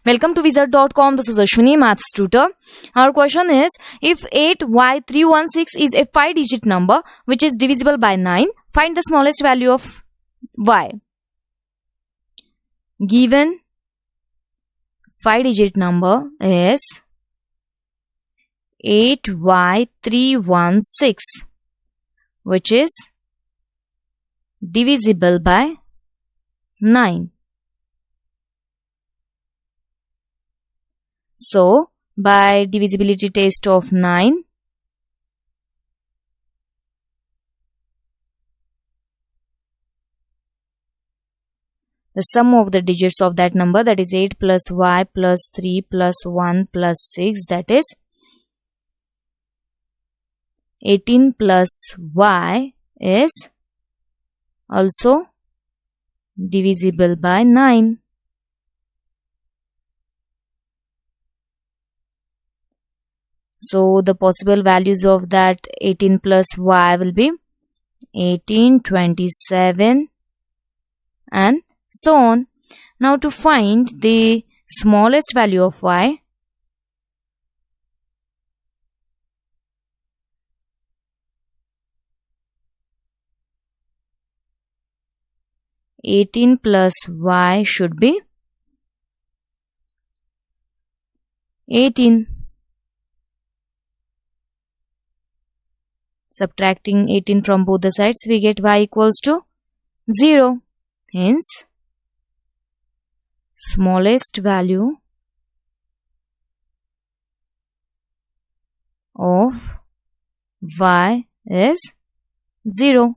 Welcome to Wizard.com. This is Ashwini, Maths tutor. Our question is, if 8y316 is a 5-digit number which is divisible by 9, find the smallest value of y. Given 5-digit number is 8y316, which is divisible by 9. So, by divisibility test of 9, the sum of the digits of that number, that is 8 plus y plus 3 plus 1 plus 6, that is 18 plus y, is also divisible by 9. So the possible values of that 18 plus y will be 18, 27 and so on. Now to find the smallest value of y, (18 plus y) should be 18. Subtracting 18 from both the sides, we get y equals to 0. Hence, smallest value of y is 0.